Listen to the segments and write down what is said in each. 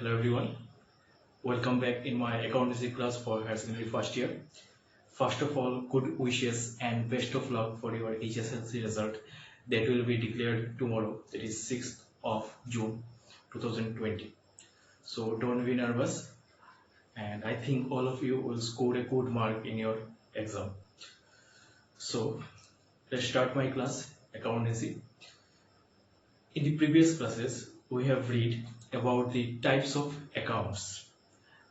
Hello everyone, welcome back in my accountancy class for higher secondary first year. First of all, good wishes and best of luck for your HSLC result that will be declared tomorrow, that is 6th of June 2020. So don't be nervous, and I think all of you will score a good mark in your exam. So let's start my class, accountancy. In the previous classes, we have read about the types of accounts,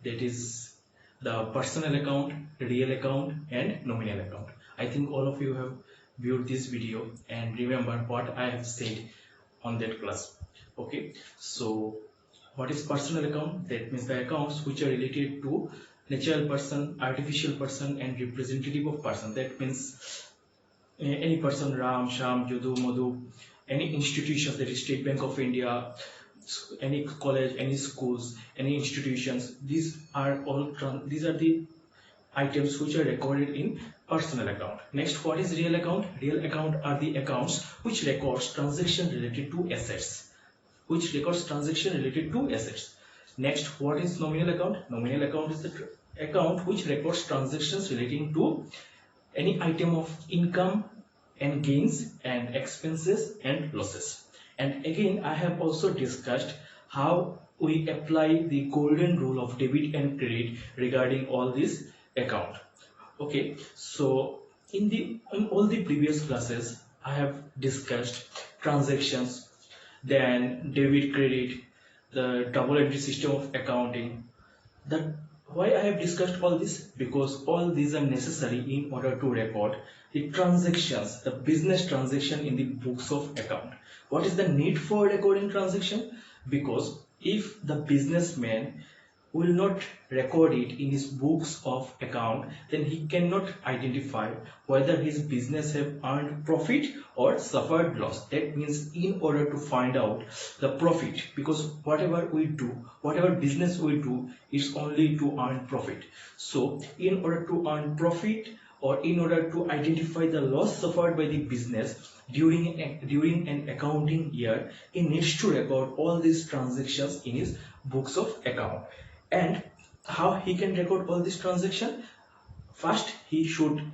that is the personal account, real account and nominal account. I think all of you have viewed this video and remember what I have said on that class. Okay, so what is personal account? That means the accounts which are related to natural person, artificial person and representative of person. That means any person, Ram, Sham, Jadu, Madhu, any institutions, that is State Bank of India, any college, any schools, any institutions, these are the items which are recorded in personal account. Next, what is real account? Real account are the accounts which records transaction related to assets. Next, what is nominal account? Nominal account is the account which records transactions relating to any item of income and gains and expenses and losses. And again, I have also discussed how we apply the golden rule of debit and credit regarding all this account. Okay, so in all the previous classes, I have discussed transactions, then debit credit, the double entry system of accounting. That why I have discussed all this? Because all these are necessary in order to record the transactions, the business transaction in the books of account. What is the need for recording transaction? Because if the businessman will not record it in his books of account, then he cannot identify whether his business have earned profit or suffered loss. That means in order to find out the profit, because whatever we do, whatever business we do, is only to earn profit. So in order to earn profit, or in order to identify the loss suffered by the business during an accounting year, he needs to record all these transactions in his books of account. And how he can record all this transaction? First he should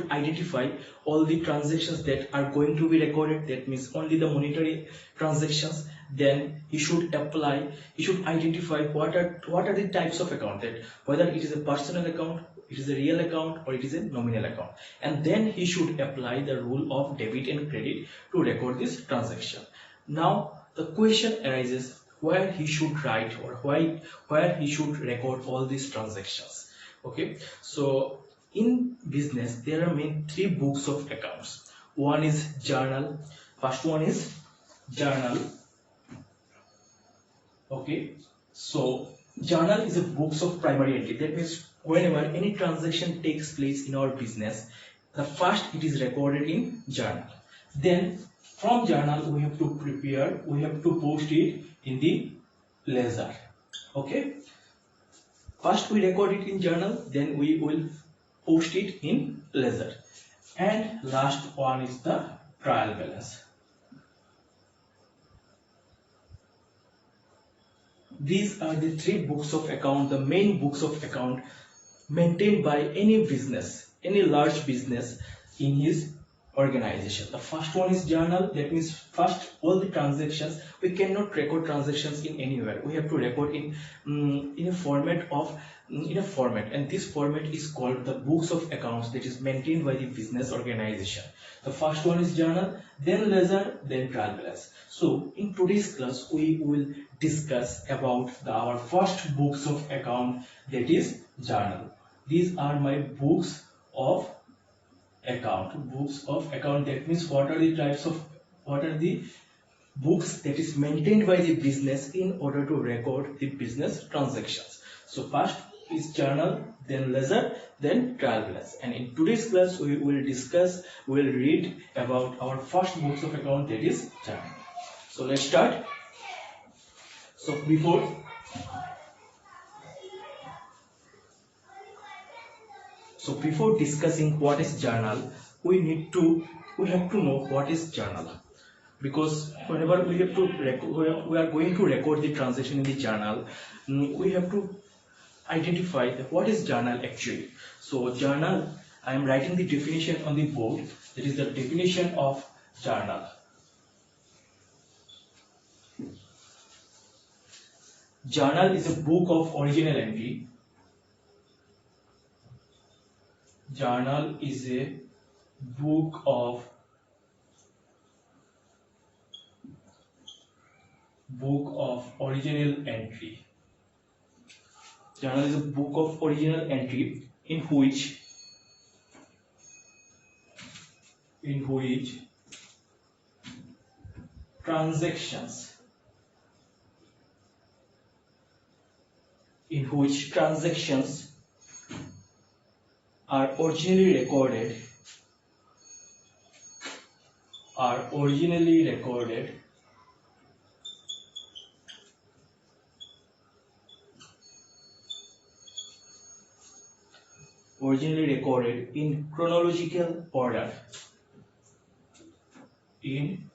identify all the transactions that are going to be recorded, that means only the monetary transactions. Then he should identify what are the types of account, that whether it is a personal account, it is a real account or it is a nominal account. And then he should apply the rule of debit and credit to record this transaction. Now the question arises, where he should write or where he should record all these transactions. Okay, so in business there are main three books of accounts. One is journal. First one is journal. Okay, so journal is a books of primary entry. That means whenever any transaction takes place in our business, the first it is recorded in journal. Then from journal we have to post it in the ledger. Okay, first we record it in journal, then we will post it in ledger. And last one is the trial balance. These are the three books of account, the main books of account maintained by any business, any large business in his organization. The first one is journal. That means first all the transactions, we cannot record transactions in anywhere. We have to record in a format, and this format is called the books of accounts, that is maintained by the business organization. The first one is journal, then ledger, then trial balance. So in today's class we will discuss about our first books of account, that is journal. These are my books of account. That means what are the books that is maintained by the business in order to record the business transactions. So first is journal, then ledger, then trial balance. And in today's class we will read about our first books of account, that is journal. So let's start. So before discussing what is journal, we have to know what is journal. because whenever we have to we are going to record the transaction in the journal, we have to identify what is journal actually. So journal, I am writing the definition on the board. That is the definition of journal. Journal is a book of original entry. Journal is a book of original entry. Journal is a book of original entry in which transactions are originally recorded in chronological order. In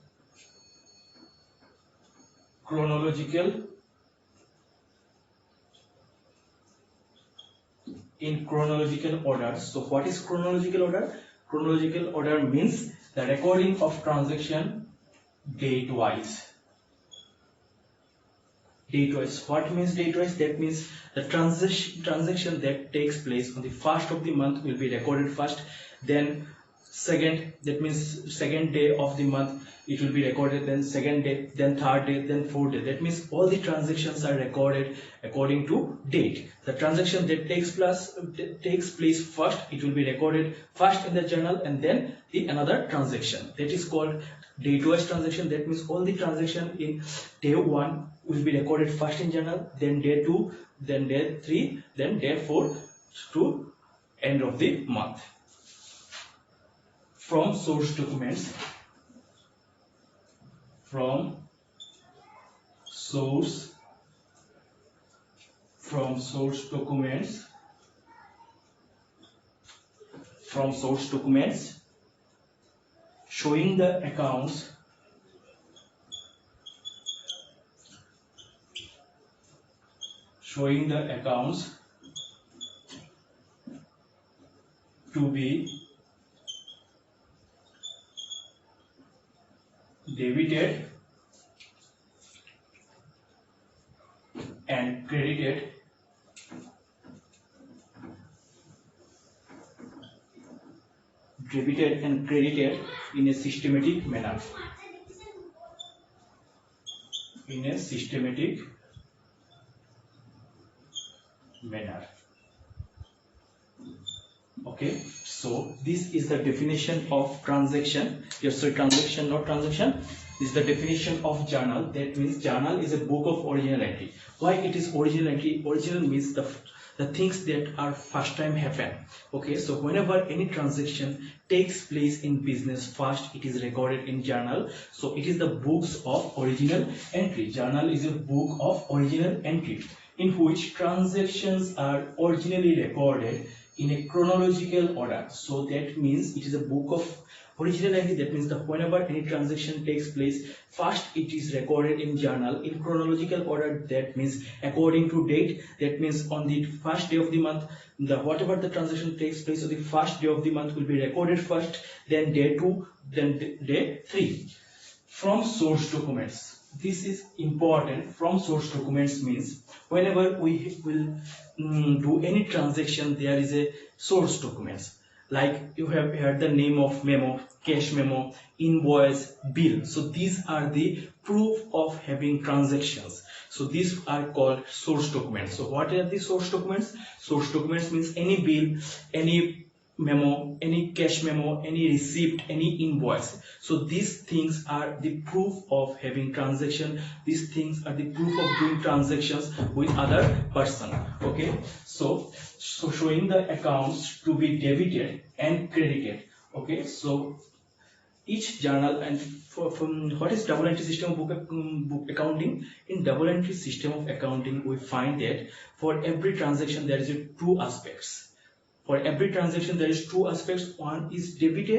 chronological order. So what is chronological order? Chronological order means the recording of transaction date-wise. What means date-wise? That means the transaction that takes place on the first of the month will be recorded first, then second, that means second day of the month it will be recorded, then second day, then third day, then fourth day. That means all the transactions are recorded according to date. The transaction that takes place first, it will be recorded first in the journal, and then the another transaction, that is called date-wise transaction. That means all the transaction in day 1 will be recorded first in journal, then day 2, then day 3, then day 4 to end of the month. From source documents, showing the accounts to be debited and credited in a systematic manner. Okay, so this is the definition of transaction. Yes, sorry, transaction, not transaction. This is the definition of journal. That means journal is a book of original entry. Why it is original entry? Original means the things that are first time happen. Okay, so whenever any transaction takes place in business, first it is recorded in journal. So it is the books of original entry. Journal is a book of original entry in which transactions are originally recorded in a chronological order. So that means it is a book of original entry. That means that whenever any transaction takes place, first it is recorded in journal in chronological order. That means according to date. That means on the first day of the month, whatever the transaction takes place on the first day of the month will be recorded first, then day 2, then day 3. From source documents, this is important. From source documents means whenever we will do any transaction, there is a source documents. Like you have heard the name of memo, cash memo, invoice, bill. So these are the proof of having transactions. So these are called source documents. So what are the source documents? Source documents means any bill, any memo, any cash memo, any receipt, any invoice. So these things are the proof of having transaction. These things are the proof of doing transactions with other person. Okay, so showing the accounts to be debited and credited. Okay, so each journal, and from what is double entry system of book accounting? In double entry system of accounting, we find that for every transaction there is two aspects. For every transaction there is two aspects. One is debit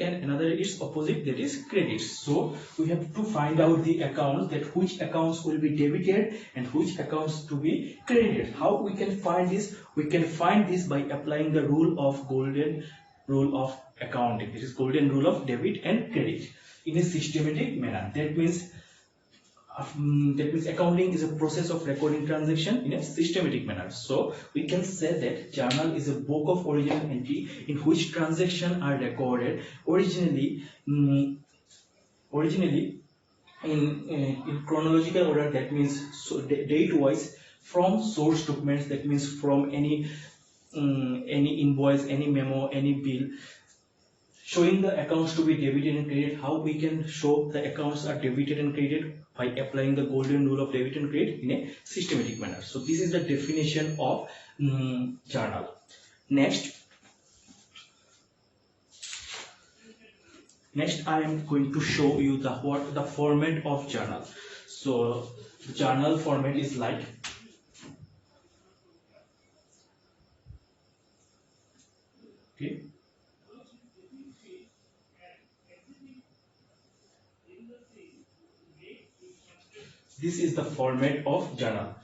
and another is opposite, that is credit. So we have to find out the accounts, that which accounts will be debited and which accounts to be credited. How we can find this? We can find this by applying the golden rule of accounting. This is golden rule of debit and credit in a systematic manner. That means accounting is a process of recording transaction in a systematic manner. So we can say that journal is a book of original entry in which transactions are recorded originally in chronological order. That means date wise, from source documents, that means from any invoice, any memo, any bill showing the accounts to be debited and credited. How we can show the accounts are debited and credited? By applying the golden rule of debit and credit in a systematic manner. So this is the definition of journal. Next I am going to show you the format of journal. So journal format is like, okay, this is the format of journal.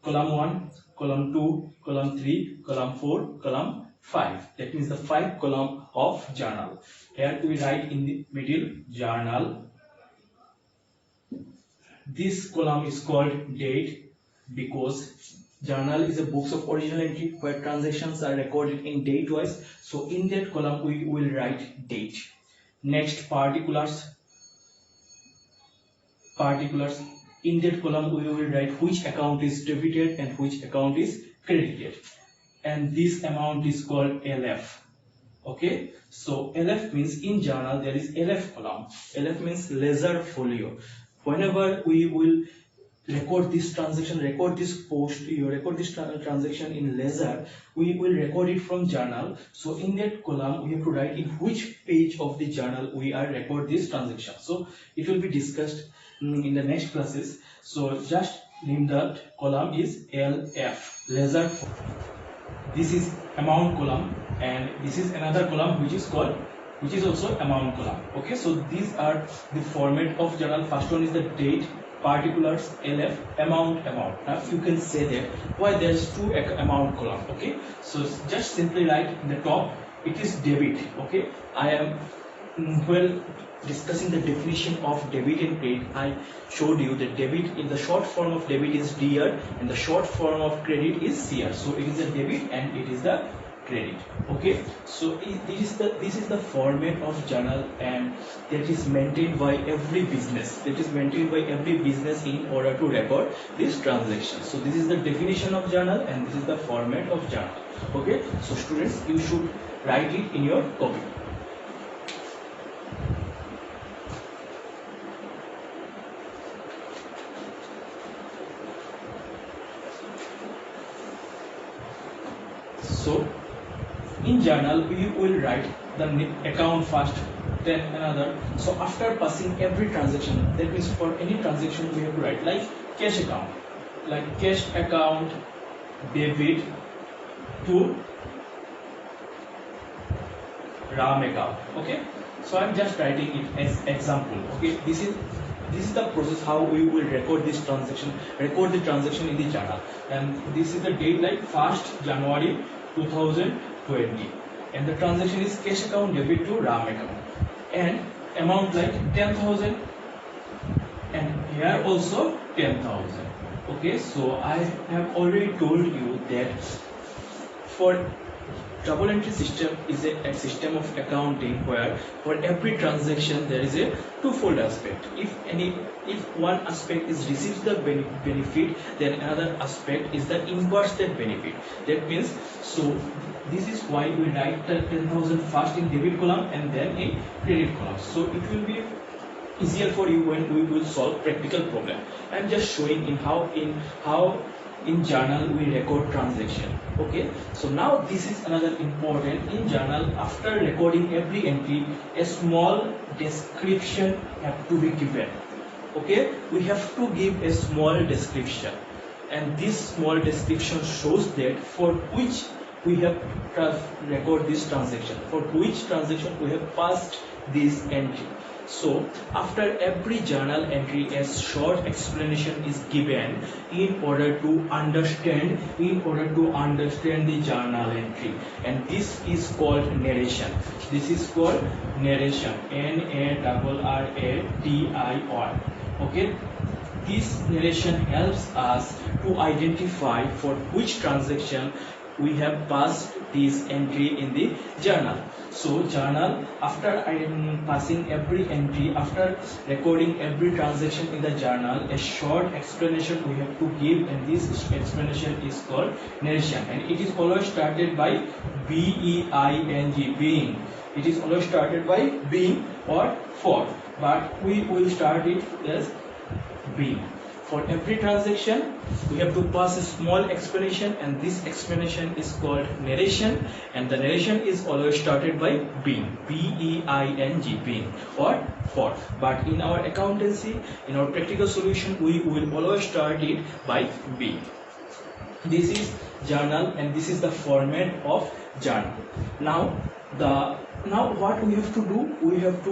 Column 1, column 2, column 3, column 4, column 5. That means the 5 column of journal. Here we write in the middle journal. This column is called date because journal is a book of original entry where transactions are recorded in date wise. So in that column we will write date. Next, particulars. In that column we will write which account is debited and which account is credited, and this amount is called LF. Okay, so LF means in journal there is LF column. LF means ledger folio. Whenever we will record this transaction, record this transaction in ledger, we will record it from journal. So in that column we have to write in which page of the journal we are record this transaction. So it will be discussed in the next classes. So just name that column is LF, ledger. This is amount column, and this is another column which is also amount column. Okay, so these are the format of journal. First one is the date, particulars, LF, amount. Now you can say that why there is two amount column. Okay, so just simply write in the top it is debit. Okay, I am discussing the definition of debit and credit. I showed you that debit, in the short form of debit is DR and the short form of credit is CR. So it is a debit and it is the credit. Okay, so this is the format of journal, and that is maintained by every business. In order to record this transaction. So this is the definition of journal and this is the format of journal. Okay, so students, you should write it in your copy. So in journal we will write the account first, then another. So after passing every transaction, that means for any transaction we have to write like cash account, debit to RAM account. Okay, so I'm just writing it as example. Okay, this is the process how we will record the transaction in the journal. And this is the date like 1st January 2020, and the transaction is cash account debit to RAM account, and amount like 10,000, and here also 10,000. Okay, so I have already told you that for double entry system is a system of accounting where for every transaction there is a twofold aspect. If one aspect is receives the benefit, then another aspect is the inverse that benefit. That means, so this is why we write the 10,000 first in debit column and then in credit column. So it will be easier for you when we will solve practical problem. I am just showing in how in journal we record transaction. Okay, so now this is another important. In journal, after recording every entry, a small description have to be given. Okay, we have to give a small description, and this small description shows that for which we have record this transaction, for which transaction we have passed this entry. So after every journal entry, a short explanation is given in order to understand the journal entry, and this is called narration. This is called narration. NARRATION. Okay. This narration helps us to identify for which transaction we have passed this entry in the journal. So journal, after passing every entry, after recording every transaction in the journal, a short explanation we have to give, and this explanation is called narration, and it is always started by BEING, being. It is always started by being or for, but we will start it as being. For every transaction we have to pass a small explanation, and this explanation is called narration, and the narration is always started by being, BEING, being or for. But in our accountancy, in our practical solution, we will always start it by being. This is journal, and this is the format of journal. Now what we have to do, we have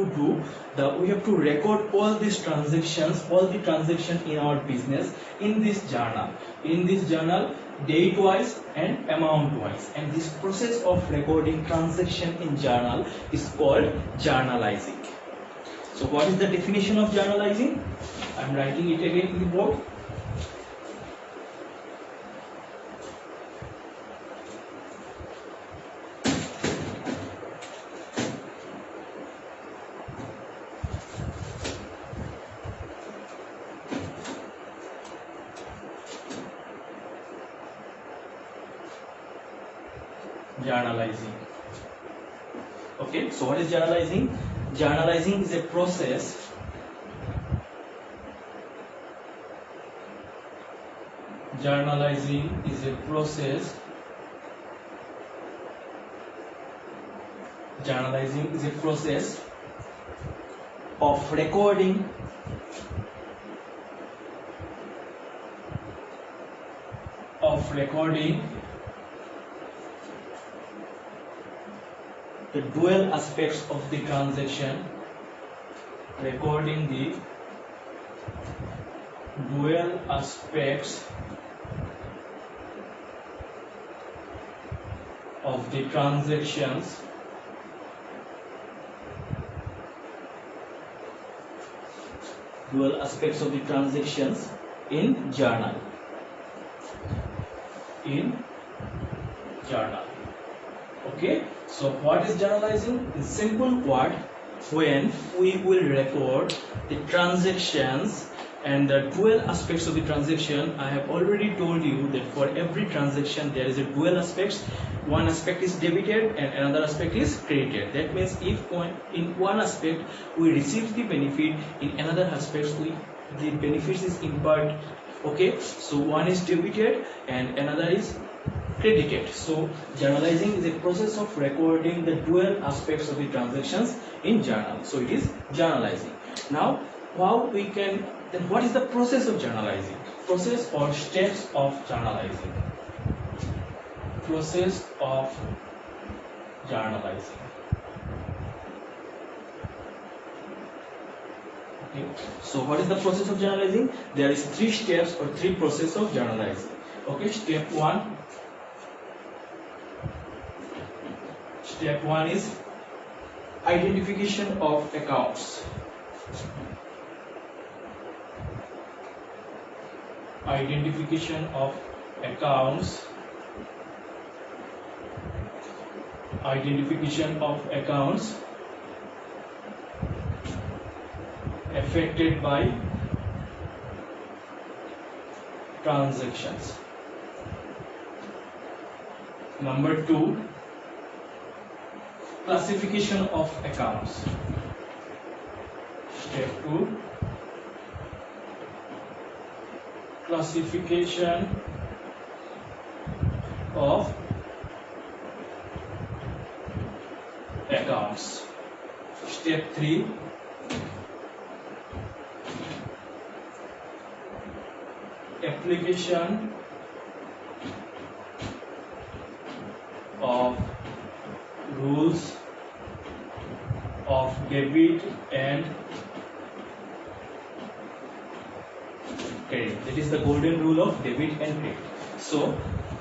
to record all these transactions, all the transactions in our business in this journal, date wise and amount wise, and this process of recording transaction in journal is called journalizing. So what is the definition of journalizing? I am writing it again in the board. Journalizing. Okay, so what is journalizing? Journalizing is a process of recording the dual aspects of the transaction, recording the dual aspects of the transactions in journal. Okay, so what is journalizing? In simple word, when we will record the transactions and the dual aspects of the transaction. I have already told you that for every transaction there is a dual aspects. One aspect is debited and another aspect is credited. That means if in one aspect we receive the benefit, in another aspect the benefits is imparted. Okay, so one is debited and another is credited. So journalizing is a process of recording the dual aspects of the transactions in journal. So it is journalizing. Now what is the process of journalizing? Process or steps of journalizing. Process of journalizing. Okay. So what is the process of journalizing? There is 3 steps or 3 process of journalizing. Okay, step 1 is identification of accounts. Identification of accounts affected by transactions. Number 2, classification of accounts. Step 2, classification of accounts. Step 3, application debit and credit. That is the golden rule of debit and credit. So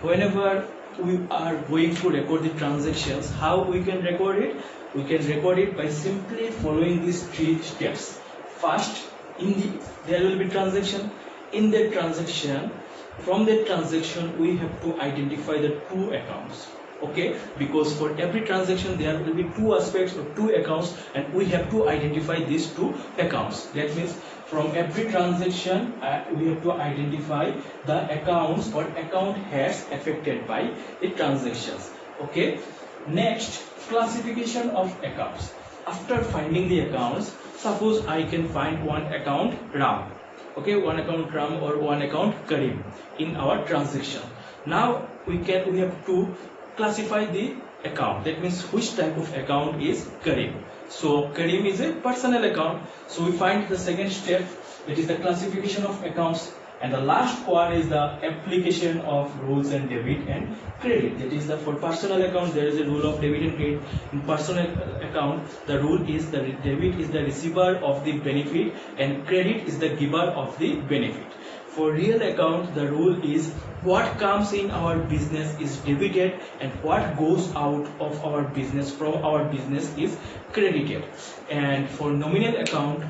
whenever we are going to record the transactions, how we can record it? We can record it by simply following these three steps. First, there will be transaction. In the transaction, from that transaction we have to identify the two accounts. Okay, because for every transaction there will be two aspects or two accounts, and we have to identify these two accounts. That means from every transaction we have to identify the accounts or account heads affected by the transactions. Okay, next, classification of accounts. After finding the accounts, suppose I can find one account Ram, okay, one account Ram or one account Karim in our transaction. Now we have to classify the account. That means which type of account is Karim. So Karim is a personal account. So we find the second step, that is the classification of accounts, and the last one is the application of rules and debit and credit. That is for personal account there is a rule of debit and credit. In personal account the rule is the debit is the receiver of the benefit and credit is the giver of the benefit. For real account the rule is what comes in our business is debited and what goes out of our business from our business is credited. And for nominal account,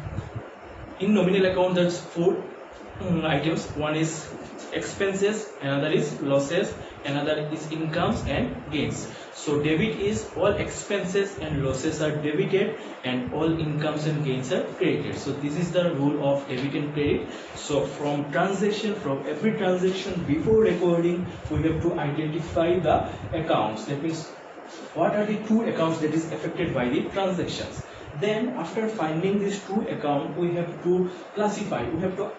in nominal account there's four items. One is expenses, another is losses, another is incomes and gains. So debit is all expenses and losses are debited and all incomes and gains are credited. So this is the rule of debit and credit. So from every transaction before recording we have to identify the accounts. That means what are the two accounts that is affected by the transactions. Then after finding these two accounts we have to classify, we have to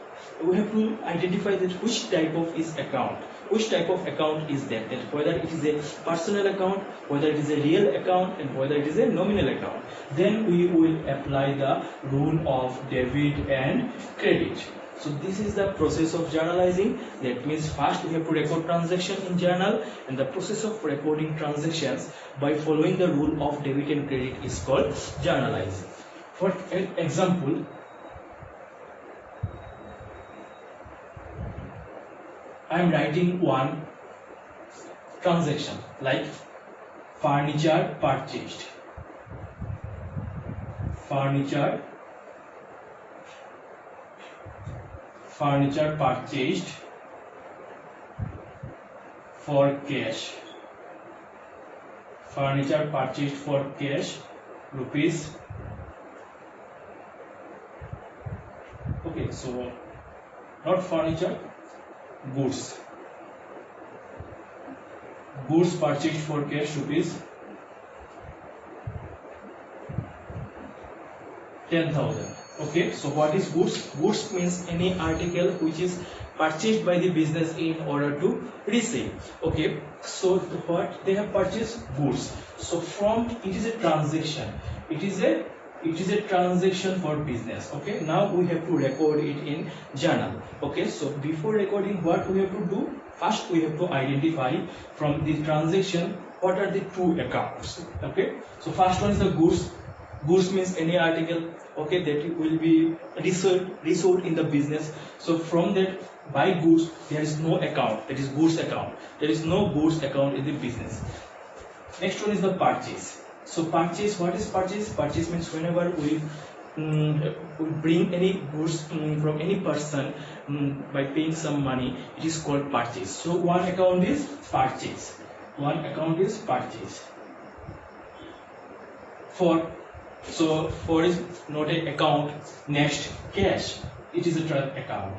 identify that which type of account is that whether it is a personal account, whether it is a real account, and whether it is a nominal account. Then we will apply the rule of debit and credit. So this is the process of journalizing. That means first we have to record transaction in journal, and the process of recording transactions by following the rule of debit and credit is called journalizing. For example, I am writing one transaction like furniture purchased, furniture purchased for cash, furniture purchased for cash rupees. Okay, so not furniture, goods purchased for cash rupees 10,000. Okay, so what is goods? Goods means any article which is purchased by the business in order to resell. Okay, so what they have purchased? Goods. So from it is a transaction, it is a transaction for business. Okay, now we have to record it in journal. Okay, so before recording what we have to do? First we have to identify from the transaction what are the two accounts. Okay, so first one is the goods. Goods means any article, okay, that will be resold in the business. So from that, by goods there is no account, that is goods account. There is no goods account in the business. Next one is the purchase. So purchase, what is purchase? Purchase means whenever we bring any goods from any person by paying some money, it is called purchase. So one account is purchase. One account is purchase. For is not an account. Next, cash. It is a account.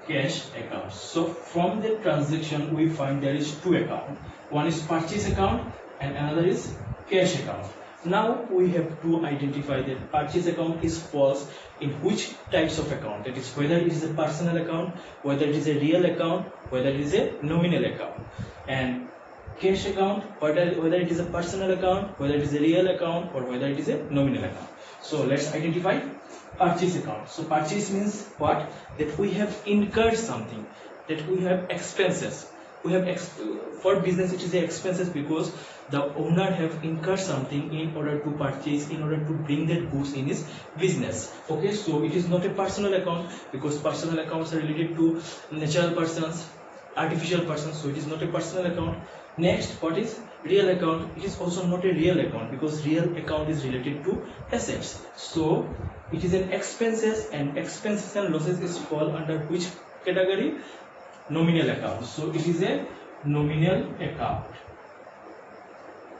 Cash account. So from the transaction we find there is two accounts. One is purchase account and another is cash account. Now we have to identify that purchase account is false in which types of account. That is whether it is a personal account, whether it is a real account, whether it is a nominal account. And cash account, whether it is a personal account, whether it is a real account, or whether it is a nominal account. So let's identify purchase account. So purchase means what? That we have incurred something, that we have expenses. we have for business it is the expenses, because the owner have incurred something in order to purchase, in order to bring that goods in his business. Okay, so it is not a personal account, because personal accounts are related to natural persons, artificial persons, so it is not a personal account. Next, what is real account? It is also not a real account, because real account is related to assets. So it is an expenses, and expenses and losses is fall under which category? Nominal account. So it is a nominal account.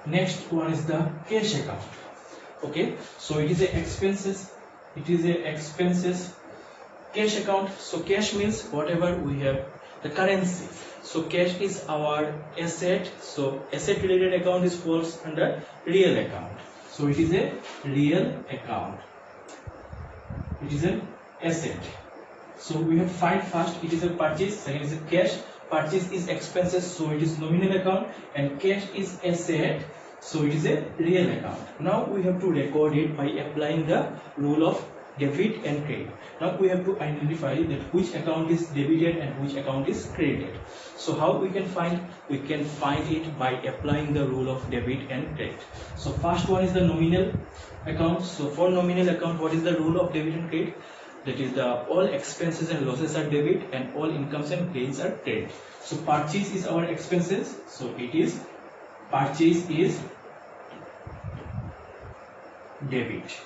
Next one is the cash account. Okay, so it is a expenses, it is a expenses cash account. So cash means whatever we have, the currency. So cash is our asset, so asset related account is falls under real account. So it is a real account, it is an asset. So we have find first, it is a purchase, second is a cash. Purchase is expenses, so it is nominal account, and cash is asset, so it is a real account. Now we have to record it by applying the rule of debit and credit. Now we have to identify that which account is debited and which account is credited. So how we can find? We can find it by applying the rule of debit and credit. So first one is the nominal account. So for nominal account, what is the rule of debit and credit? That is, the all expenses and losses are debit and all incomes and gains are credit. So purchase is our expenses, so it is purchase is debit.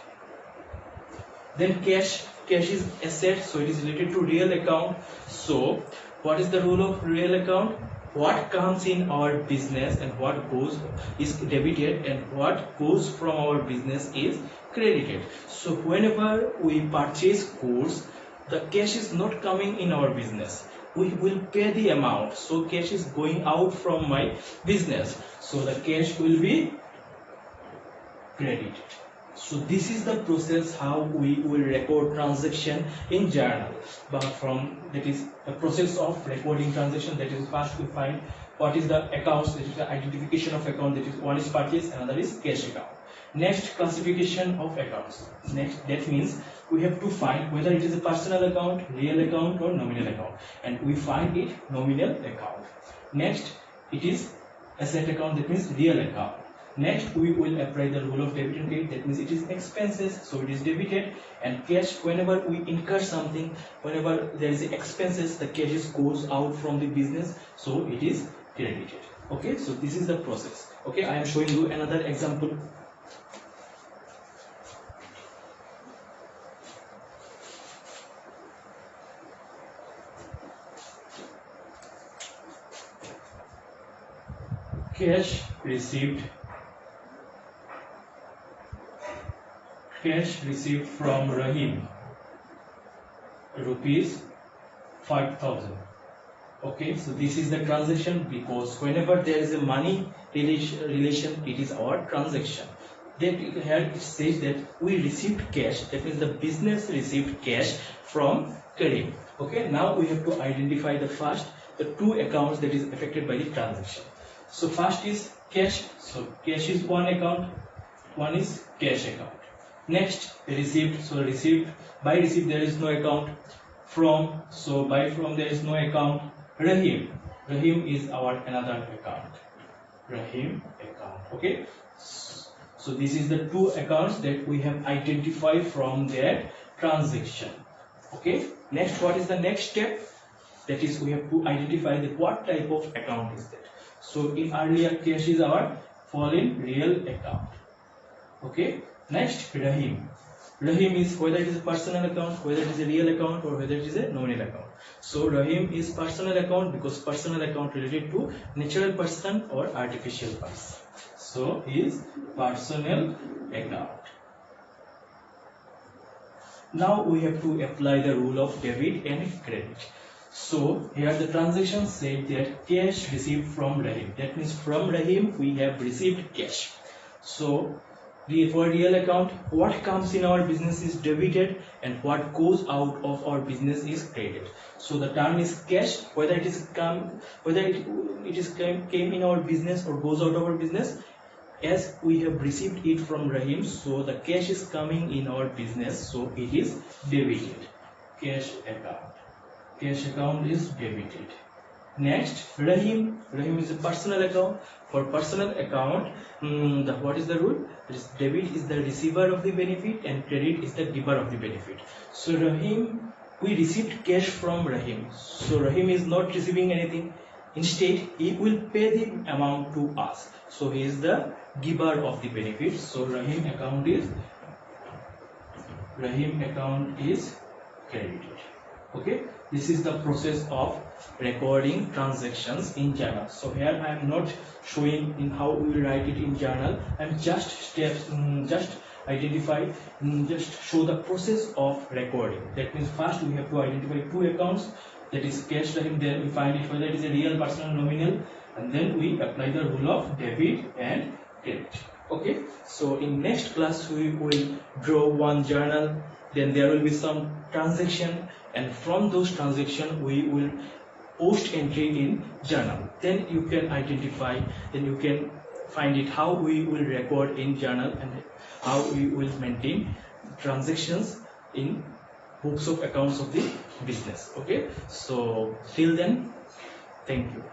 Then cash is asset, so it is related to real account. So what is the rule of real account? What comes in our business and what goes is debited, and what goes from our business is credited. So whenever we purchase goods, the cash is not coming in our business, we will pay the amount, so cash is going out from my business, so the cash will be credited. So this is the process how we will record transaction in journal. But from that is the process of recording transaction, that is first we find what is the accounts, that is the identification of account, that is one is purchase, another is cash account. Next, classification of accounts. Next, that means we have to find whether it is a personal account, real account or nominal account, and we find it nominal account. Next, it is asset account, that means real account. Next, we will apply the rule of debit and credit, that means it is expenses, so it is debited, and cash, whenever we incur something, whenever there is expenses, the cash goes out from the business, so it is credited. Okay, so this is the process. Okay, I am showing you another example. Cash received from Rahim, rupees 5,000. Okay, so this is the transaction, because whenever there is a money relation, it is our transaction. Then here it says that we received cash, that means the business received cash from Karim. Okay, now we have to identify the two accounts that is affected by the transaction. So first is cash, so cash is one account, one is cash account. Next, received, so by received there is no account. From, so by from there is no account. Rahim is our another account, Rahim account. Okay, so this is the two accounts that we have identified from their transaction. Okay, next, what is the next step? That is, we have to identify that what type of account is that. So in earlier cash is our fall in real account. Okay, next, Rahim is whether it is a personal account, whether it is a real account, or whether it is a nominal account. So Rahim is personal account, because personal account related to natural person or artificial person. So is personal account. Now we have to apply the rule of debit and credit. So here the transaction said that cash received from Rahim. That means from Rahim we have received cash. So for real account, what comes in our business is debited, and what goes out of our business is credited. So the term is cash, whether it is came in our business or goes out of our business, as we have received it from Rahim, so the cash is coming in our business, so it is debited. Cash account is debited. Next, Rahim. Rahim is a personal account. For personal account, what is the rule? It is debit is the receiver of the benefit and credit is the giver of the benefit. So Rahim, we received cash from Rahim. So Rahim is not receiving anything. Instead, he will pay the amount to us. So he is the giver of the benefit. So Rahim account is credited. Okay, this is the process of recording transactions in journal. So here I am not showing in how we will write it in journal. I am just show the process of recording. That means first we have to identify two accounts, that is cash Rahim. Then we find it whether it is a real, personal, nominal, and then we apply the rule of debit and credit. Okay, so in next class we will draw one journal, then there will be some transaction, and from those transactions we will post entry in journal. Then you can identify, then you can find it how we will record in journal and how we will maintain transactions in books of accounts of the business. Okay, so till then, thank you.